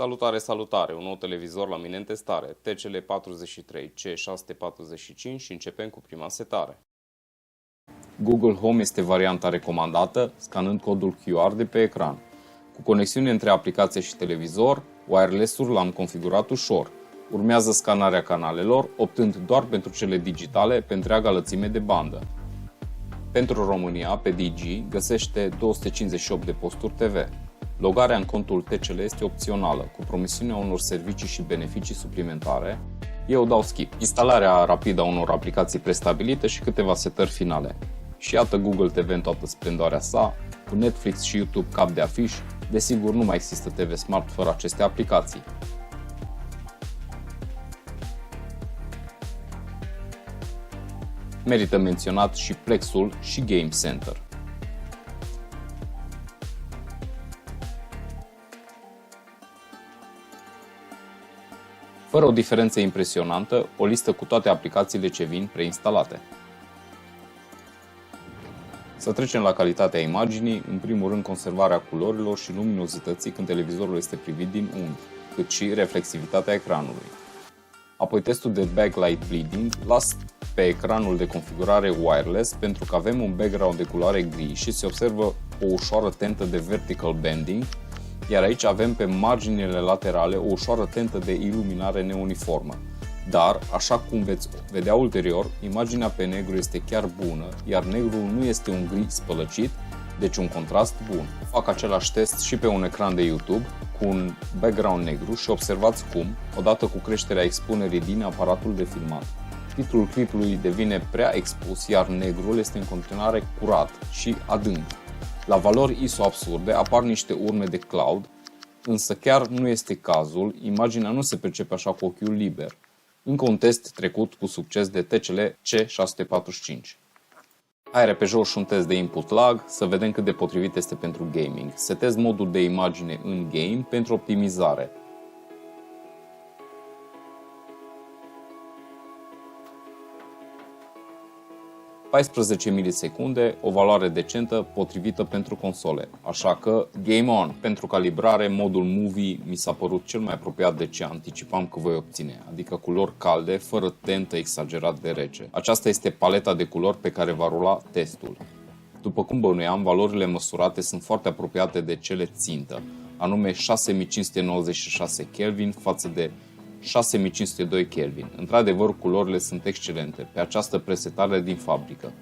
Salutare, salutare! Un nou televizor la mine în testare, TCL 43C645 și începem cu prima setare. Google Home este varianta recomandată, scanând codul QR de pe ecran. Cu conexiune între aplicație și televizor, wireless-ul l-am configurat ușor. Urmează scanarea canalelor, optând doar pentru cele digitale pe întreaga lățime de bandă. Pentru România, pe Digi, găsește 258 de posturi TV. Logarea în contul TCL este opțională, cu promisiunea unor servicii și beneficii suplimentare. Eu dau skip. Instalarea rapidă a unor aplicații prestabilite și câteva setări finale. Și iată Google TV în toată splendoarea sa, cu Netflix și YouTube cap de afiș. Desigur, nu mai există TV Smart fără aceste aplicații. Merită menționat și Plexul și Game Center. Fără o diferență impresionantă, o listă cu toate aplicațiile ce vin preinstalate. Să trecem la calitatea imaginii, în primul rând conservarea culorilor și luminozității când televizorul este privit din unghi, cât și reflexivitatea ecranului. Apoi testul de backlight bleeding, las pe ecranul de configurare wireless pentru că avem un background de culoare gri și se observă o ușoară tentă de vertical bending, iar aici avem pe marginile laterale o ușoară tentă de iluminare neuniformă. Dar, așa cum veți vedea ulterior, imaginea pe negru este chiar bună, iar negrul nu este un gri spălăcit, deci un contrast bun. Fac același test și pe un ecran de YouTube cu un background negru și observați cum, odată cu creșterea expunerii din aparatul de filmat, titlul clipului devine prea expus, iar negrul este în continuare curat și adânc. La valori ISO absurde apar niște urme de cloud, însă chiar nu este cazul, imaginea nu se percepe așa cu ochiul liber. Încă un test trecut cu succes de TCL C645. Hai repejos și un test de input lag, să vedem cât de potrivit este pentru gaming. Setez modul de imagine în game pentru optimizare. 14 milisecunde, o valoare decentă, potrivită pentru console. Așa că, game on! Pentru calibrare, modul Movie mi s-a părut cel mai apropiat de ce anticipam că voi obține, adică culori calde, fără tentă exagerat de rece. Aceasta este paleta de culori pe care va rula testul. După cum bănuiam, valorile măsurate sunt foarte apropiate de cele țintă, anume 6596 Kelvin față de 6502 Kelvin. Într-adevăr, culorile sunt excelente pe această presetare din fabrică.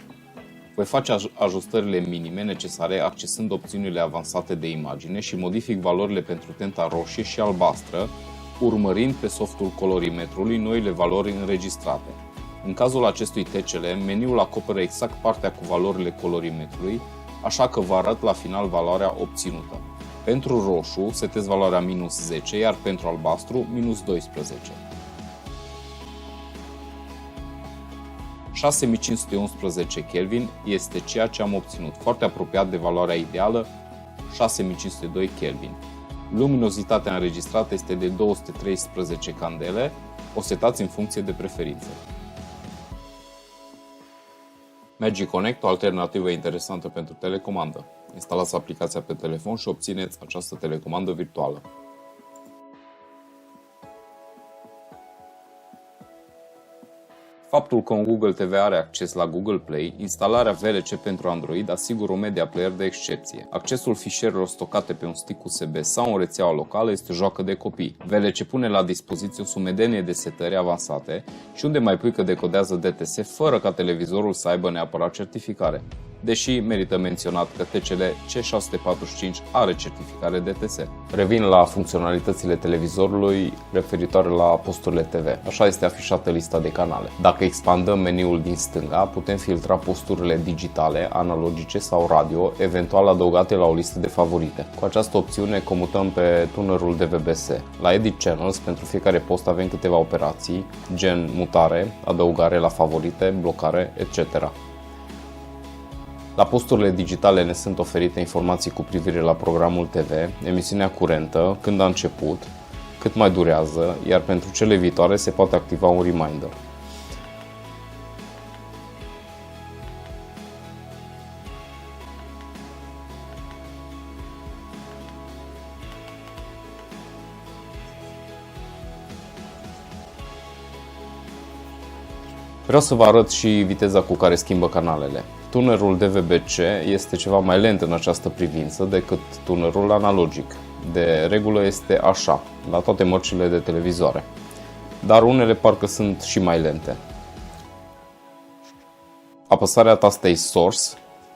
Voi face ajustările minime necesare accesând opțiunile avansate de imagine și modific valorile pentru tenta roșie și albastră, urmărind pe softul colorimetrului noile valori înregistrate. În cazul acestui TCL, meniul acoperă exact partea cu valorile colorimetrului, așa că vă arăt la final valoarea obținută. Pentru roșu setez valoarea minus 10, iar pentru albastru minus 12. 6511 Kelvin este ceea ce am obținut, foarte apropiat de valoarea ideală 6502 Kelvin. Luminozitatea înregistrată este de 213 candele, o setați în funcție de preferințe. Magic Connect, o alternativă interesantă pentru telecomandă. Instalați aplicația pe telefon și obțineți această telecomandă virtuală. Faptul că un Google TV are acces la Google Play, instalarea VLC pentru Android asigură un media player de excepție. Accesul fișierelor stocate pe un stick USB sau în rețeaua locală este joacă de copii. VLC pune la dispoziție o sumedenie de setări avansate și unde mai pui că decodează DTS fără ca televizorul să aibă neapărat certificare. Deși merită menționat că TCL C645 are certificare DTS. Revin la funcționalitățile televizorului referitoare la posturile TV. Așa este afișată lista de canale. Dacă expandăm meniul din stânga, putem filtra posturile digitale, analogice sau radio, eventual adăugate la o listă de favorite. Cu această opțiune comutăm pe tunerul DVB-S. La Edit Channels, pentru fiecare post avem câteva operații, gen mutare, adăugare la favorite, blocare, etc. La posturile digitale ne sunt oferite informații cu privire la programul TV, emisiunea curentă, când a început, cât mai durează, iar pentru cele viitoare se poate activa un reminder. Vreau să vă arăt și viteza cu care schimbă canalele. Tunerul DVB-C este ceva mai lent în această privință decât tunerul analogic. De regulă este așa, la toate mărcile de televizoare. Dar unele parcă sunt și mai lente. Apăsarea tastei Source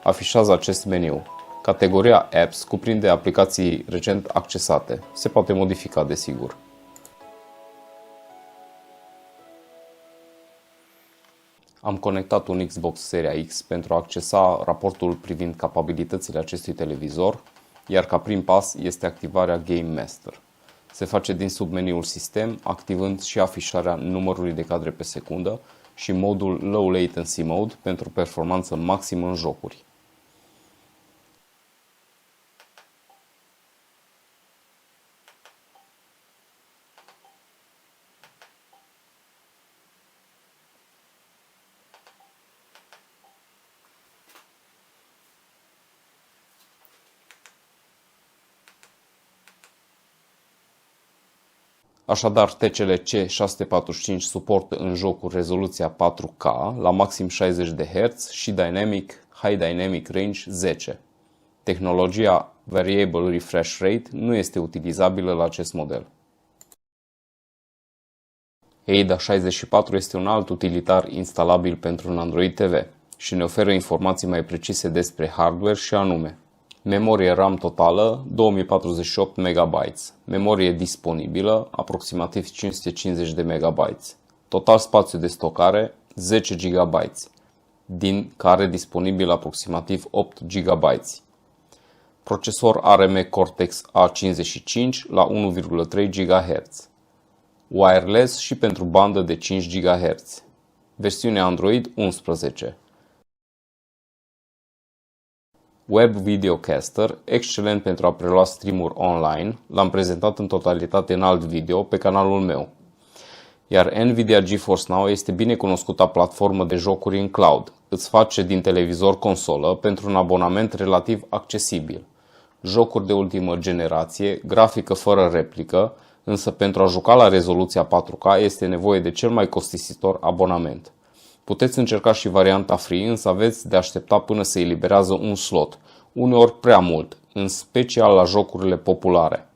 afișează acest meniu. Categoria Apps cuprinde aplicații recent accesate. Se poate modifica, desigur. Am conectat un Xbox Series X pentru a accesa raportul privind capabilitățile acestui televizor, iar ca prim pas este activarea Game Master. Se face din submeniul Sistem, activând și afișarea numărului de cadre pe secundă și modul Low Latency Mode pentru performanță maximă în jocuri. Așadar, TCL C645 suportă în jocuri rezoluția 4K la maxim 60 de Hz și High Dynamic Range 10. Tehnologia Variable Refresh Rate nu este utilizabilă la acest model. AIDA64 este un alt utilitar instalabil pentru un Android TV și ne oferă informații mai precise despre hardware și anume: memorie RAM totală 2048 MB, memorie disponibilă aproximativ 550 de MB, total spațiu de stocare 10 GB, din care disponibil aproximativ 8 GB. Procesor ARM Cortex A55 la 1,3 GHz. Wireless și pentru bandă de 5 GHz. Versiune Android 11. Web Videocaster, excelent pentru a prelua streamuri online, l-am prezentat în totalitate în alt video pe canalul meu. Iar Nvidia GeForce Now este bine cunoscuta platformă de jocuri în cloud. Îți face din televizor consolă pentru un abonament relativ accesibil. Jocuri de ultimă generație, grafică fără replică, însă pentru a juca la rezoluția 4K este nevoie de cel mai costisitor abonament. Puteți încerca și varianta free, însă aveți de aștepta până se eliberează un slot, uneori prea mult, în special la jocurile populare.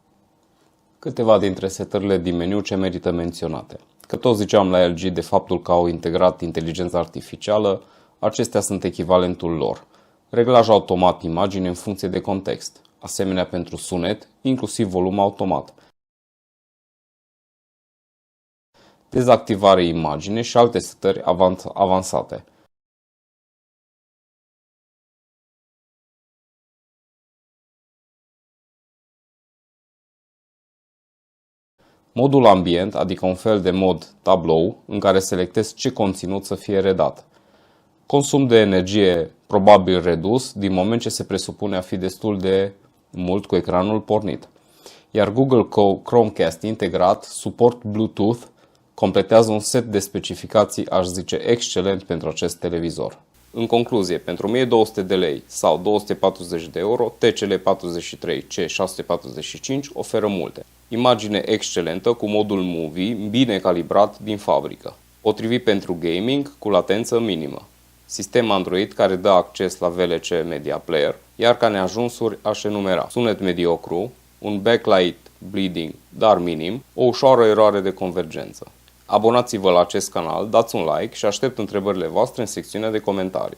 Câteva dintre setările din meniu ce merită menționate. Că tot ziceam la LG de faptul că au integrat inteligența artificială, acestea sunt echivalentul lor. Reglaj automat imagine în funcție de context, asemenea pentru sunet, inclusiv volum automat. Dezactivare imagine și alte setări avansate. Modul ambient, adică un fel de mod tablou, în care selectez ce conținut să fie redat. Consum de energie probabil redus, din moment ce se presupune a fi destul de mult cu ecranul pornit. Iar Google Chromecast integrat, suport Bluetooth, completează un set de specificații, aș zice, excelent pentru acest televizor. În concluzie, pentru 1200 de lei sau 240 de euro, TCL 43 C645 oferă multe. Imagine excelentă cu modul Movie, bine calibrat din fabrică. Potrivit pentru gaming, cu latență minimă. Sistem Android care dă acces la VLC Media Player, iar ca neajunsuri aș enumera sunet mediocru, un backlight bleeding, dar minim, o ușoară eroare de convergență. Abonați-vă la acest canal, dați un like și aștept întrebările voastre în secțiunea de comentarii.